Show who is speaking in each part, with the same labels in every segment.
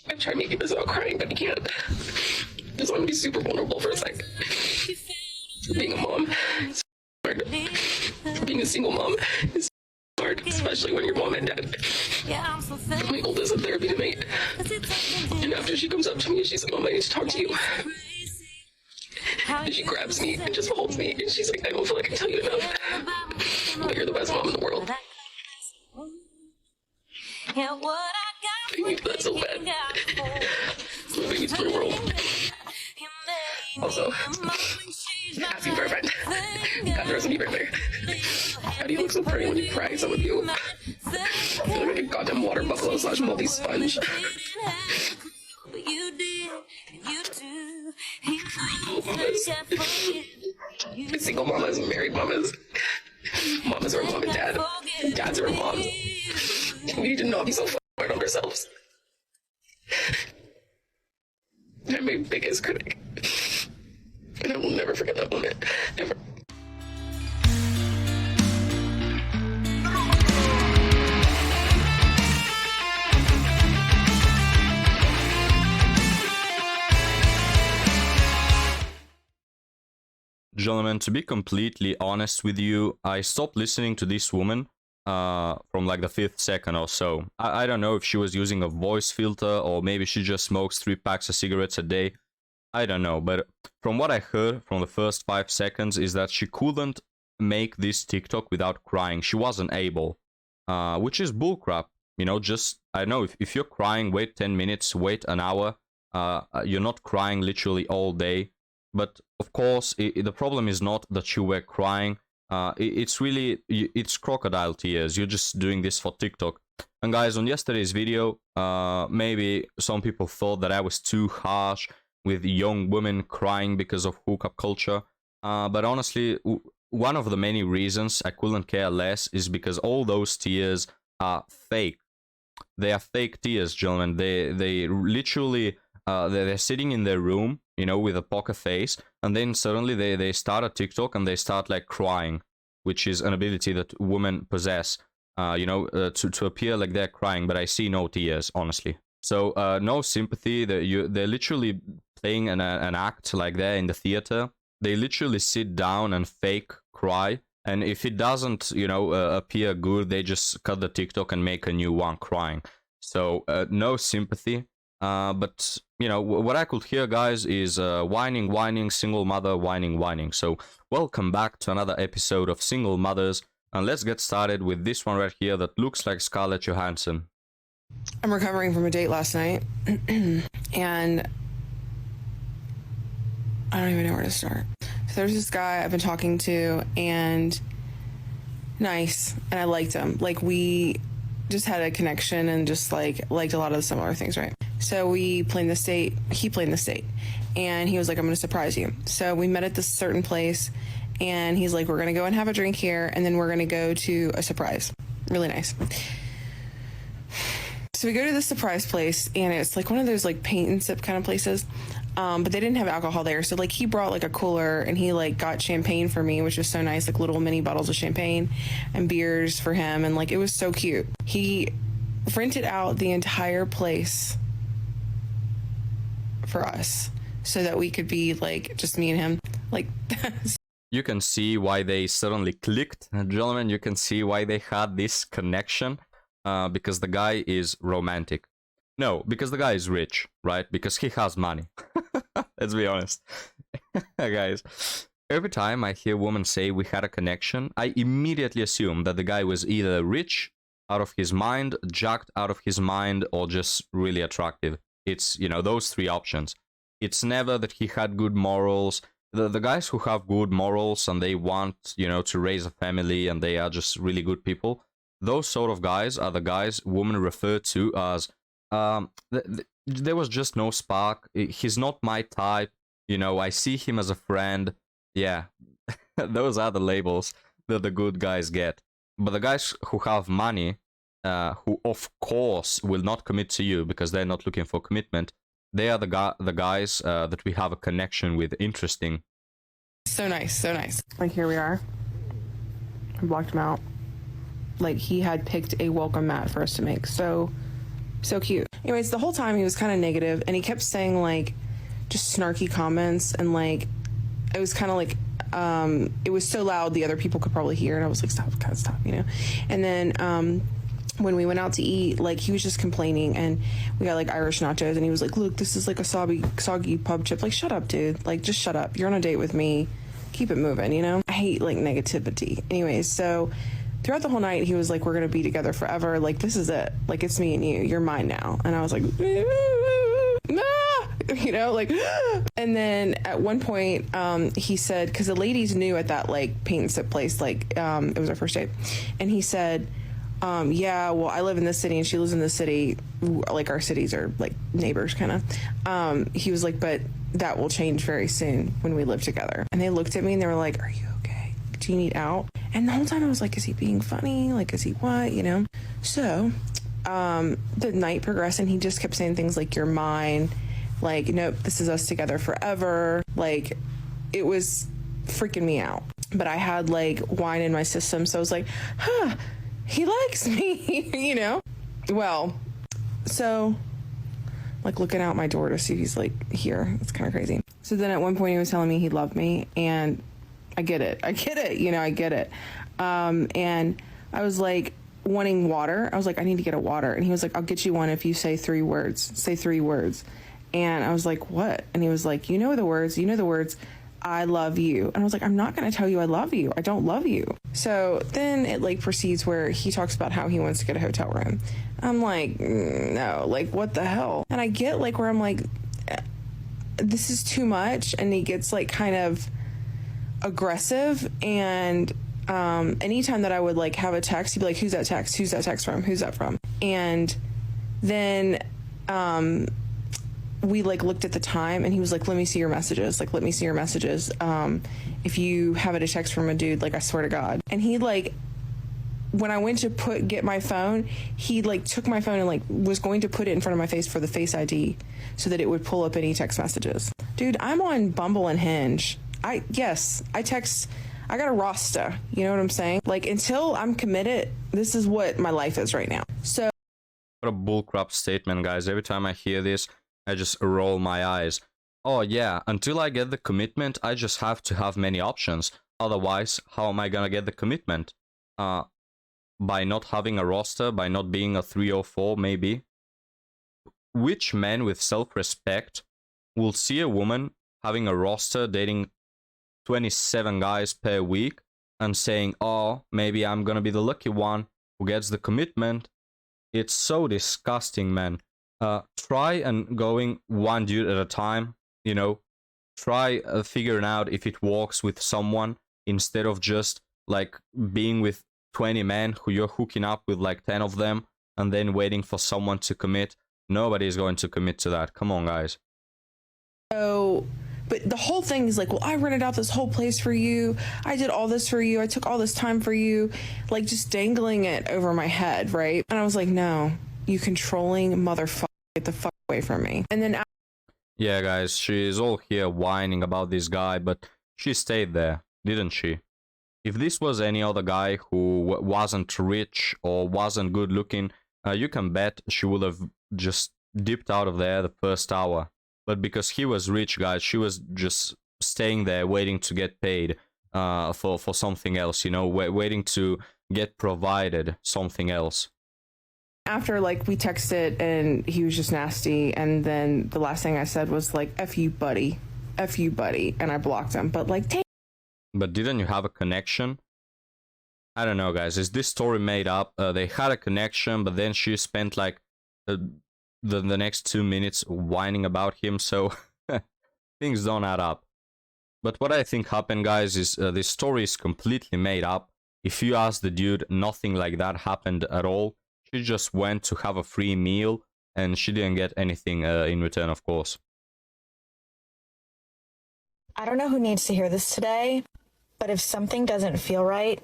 Speaker 1: I've tried making this about crying, but I can't. Just want to be super vulnerable for a sec. Being a mom is hard. Being a single mom is hard, especially when your mom and dad. My oldest is a therapy tonight, and after she comes up to me and she's like, "Mom, I need to talk to you." And she grabs me and just holds me, and she's like, "I don't feel like I tell you enough, but you're the best mom in the world." I need that so bad. My baby's my world. Also, asking for a friend. God, there isn't even there. How do you look so pretty when you cry, some of you? I feel like a goddamn water buffalo / moldy sponge. Mamas. Single mamas, married mamas. Mamas are mom and dad. Dads are moms. We need to not be so hard on ourselves. I'm my biggest critic. And I will never forget that moment. Never.
Speaker 2: Gentlemen, to be completely honest with you, I stopped listening to this woman from like the 5th second or so. I don't know if she was using a voice filter or maybe she just smokes 3 packs of cigarettes a day. I don't know, but from what I heard from the first 5 seconds is that she couldn't make this TikTok without crying. She wasn't able, which is bullcrap. You know, just, I don't know, if you're crying, wait 10 minutes, wait an hour. You're not crying literally all day. But of course, the problem is not that you were crying. It's really, it's crocodile tears. You're just doing this for TikTok. And guys, on yesterday's video, maybe some people thought that I was too harsh with young women crying because of hookup culture. But honestly, one of the many reasons I couldn't care less is because all those tears are fake. They are fake tears, gentlemen. They literally, they're sitting in their room, you know, with a poker face, and then suddenly they start a TikTok and they start like crying, which is an ability that women possess, you know, to appear like they're crying, but I see no tears, honestly. So no sympathy. They're literally playing an act like they're in the theater. They literally sit down and fake cry, and if it doesn't, you know, appear good, they just cut the TikTok and make a new one crying. So no sympathy. But, you know, what I could hear, guys, is whining, single mother, whining. So welcome back to another episode of Single Mothers. And let's get started with this one right here that looks like Scarlett Johansson.
Speaker 3: I'm recovering from a date last night, and I don't even know where to start. So there's this guy I've been talking to, and nice, and I liked him. Like, we just had a connection and just like liked a lot of the similar things, right? So we planned the date, he planned the date, and he was like, "I'm gonna surprise you." So we met at this certain place, and he's like, "We're gonna go and have a drink here, and then we're gonna go to a surprise." Really nice. So we go to this surprise place, and it's like one of those like paint and sip kind of places, but they didn't have alcohol there. So like he brought like a cooler, and he like got champagne for me, which was so nice, like little mini bottles of champagne and beers for him, and like it was so cute. He rented out the entire place for us so that we could be like just me and him. Like
Speaker 2: You can see why they suddenly clicked, gentlemen. You can see why they had this connection. Because the guy is romantic. No, because the guy is rich, right? Because he has money. Let's be honest. Guys, every time I hear women say we had a connection, I immediately assume that the guy was either rich, out of his mind, jacked out of his mind, or just really attractive. It's, you know, those 3 options. It's never that he had good morals. The guys who have good morals and they want, you know, to raise a family and they are just really good people, those sort of guys are the guys women refer to as, there was just no spark. He's not my type. You know, I see him as a friend. Yeah, those are the labels that the good guys get. But the guys who have money, who of course will not commit to you because they're not looking for commitment, they are the guys that we have a connection with. Interesting.
Speaker 3: so nice, so nice. Like here we are. I blocked him out. Like he had picked a welcome mat for us to make. So So cute. Anyways, the whole time he was kind of negative, and he kept saying like just snarky comments, and like it was kind of like it was so loud the other people could probably hear, and I was like, stop, kind of stop, you know. And then when we went out to eat, like he was just complaining, and we got like Irish nachos, and he was like, look, this is like a soggy pub chip. Like, shut up, dude. Like, just shut up. You're on a date with me. Keep it moving, you know. I hate like negativity. Anyways, so throughout the whole night, he was like, we're gonna be together forever. Like, this is it. Like, it's me and you. You're mine now. And I was like, you know, like, and then at one point, he said, because the ladies knew at that like paint and sip place, like, it was our first date, and he said, yeah, well, I live in this city and she lives in this city. Like, our cities are like neighbors, kind of. He was like, but that will change very soon when we live together. And they looked at me and they were like, are you okay? Do you need out? And the whole time I was like, is he being funny? Like, is he what? You know? So, the night progressed and he just kept saying things like, you're mine. Like, nope, this is us together forever. Like, it was freaking me out. But I had like wine in my system. So I was like, huh, he likes me, you know? Well, so like looking out my door to see if he's like here. It's kind of crazy. So then at one point he was telling me he loved me, and I get it, you know, I get it. And I was like wanting water. I was like, I need to get a water. And he was like, I'll get you one if you say 3 words. Say 3 words. And I was like, what? And he was like, you know the words, I love you. And I was like, I'm not going to tell you I love you. I don't love you. So then it like proceeds where he talks about how he wants to get a hotel room. I'm like, no, like what the hell? And I get like where I'm like, this is too much. And he gets like kind of aggressive. And anytime that I would like have a text, he'd be like, who's that text? Who's that text from? Who's that from? And then we like looked at the time and he was like, let me see your messages. Like, let me see your messages. If you have a text from a dude, like, I swear to God. And he like, when I went to get my phone, he like took my phone and like was going to put it in front of my face for the Face ID so that it would pull up any text messages. Dude, I'm on Bumble and Hinge. I text, I got a Rasta. You know what I'm saying? Like, until I'm committed, this is what my life is right now. So.
Speaker 2: What a bullcrap statement, guys. Every time I hear this, I just roll my eyes. Oh yeah, until I get the commitment, I just have to have many options. Otherwise, how am I gonna get the commitment? By not having a roster, by not being a 3 or 4, maybe. Which man with self-respect will see a woman having a roster, dating 27 guys per week, and saying, oh, maybe I'm gonna be the lucky one who gets the commitment? It's so disgusting, man. Try and going one dude at a time, you know. Try figuring out if it works with someone instead of just like being with 20 men who you're hooking up with like 10 of them and then waiting for someone to commit. Nobody is going to commit to that. Come on, guys.
Speaker 3: So, but the whole thing is like, well, I rented out this whole place for you. I did all this for you. I took all this time for you, like just dangling it over my head, right? And I was like, no, you controlling motherfucker. Get the fuck away from me. And then
Speaker 2: yeah, guys, she's all here whining about this guy, but she stayed there, didn't she? If this was any other guy who wasn't rich or wasn't good looking, you can bet she would have just dipped out of there the first hour. But because he was rich, guys, she was just staying there waiting to get paid for something else, you know, waiting to get provided something else.
Speaker 3: After like we texted and he was just nasty, and then the last thing I said was like, F you buddy, and I blocked him. But like,
Speaker 2: but didn't you have a connection? I don't know, guys, is this story made up? They had a connection, but then she spent like the next 2 minutes whining about him, so things don't add up. But what I think happened, guys, is this story is completely made up. If you ask the dude, nothing like that happened at all. She just went to have a free meal, and she didn't get anything in return, of course.
Speaker 4: I don't know who needs to hear this today, but if something doesn't feel right,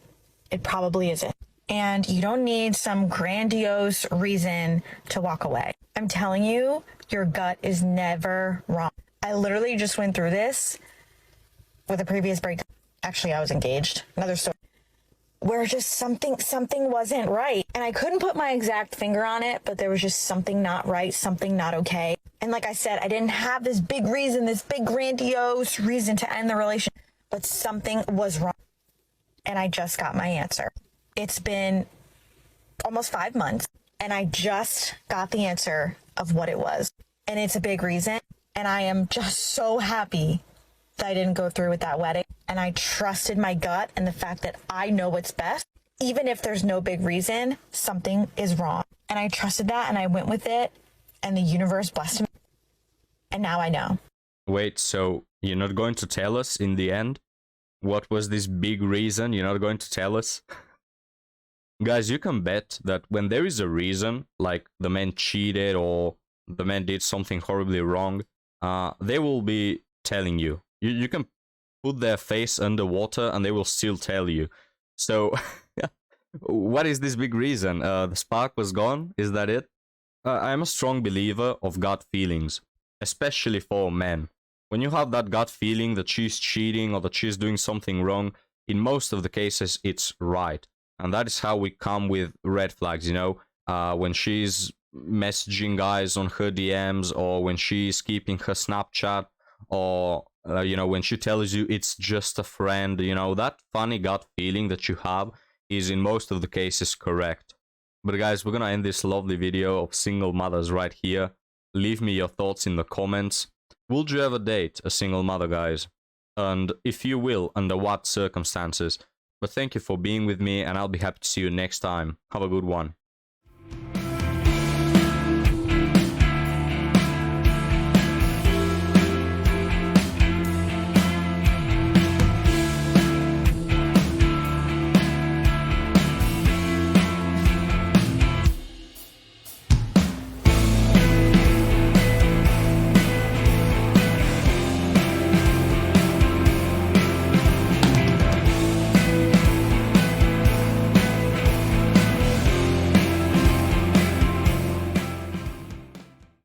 Speaker 4: it probably isn't. And you don't need some grandiose reason to walk away. I'm telling you, your gut is never wrong. I literally just went through this with a previous breakup. Actually, I was engaged. Another story. where just something wasn't right. And I couldn't put my exact finger on it, but there was just something not right, something not okay. And like I said, I didn't have this big reason, this big grandiose reason to end the relationship, but something was wrong. And I just got my answer. It's been almost 5 months, and I just got the answer of what it was. And it's a big reason. And I am just so happy that I didn't go through with that wedding. And I trusted my gut and the fact that I know what's best. Even if there's no big reason, something is wrong. And I trusted that and I went with it. And the universe blessed me. And now I know.
Speaker 2: Wait, so you're not going to tell us in the end? What was this big reason? You're not going to tell us? Guys, you can bet that when there is a reason, like the man cheated or the man did something horribly wrong, they will be telling you. You can put their face underwater and they will still tell you. So, what is this big reason? The spark was gone? Is that it? I'm a strong believer of gut feelings, especially for men. When you have that gut feeling that she's cheating or that she's doing something wrong, in most of the cases, it's right. And that is how we come with red flags, you know, when she's messaging guys on her DMs, or when she's keeping her Snapchat, or, you know, when she tells you it's just a friend, you know, that funny gut feeling that you have is in most of the cases correct. But guys, we're gonna end this lovely video of single mothers right here. Leave me your thoughts in the comments. Would you ever date a single mother, guys? And if you will, under what circumstances? But thank you for being with me, and I'll be happy to see you next time. Have a good one.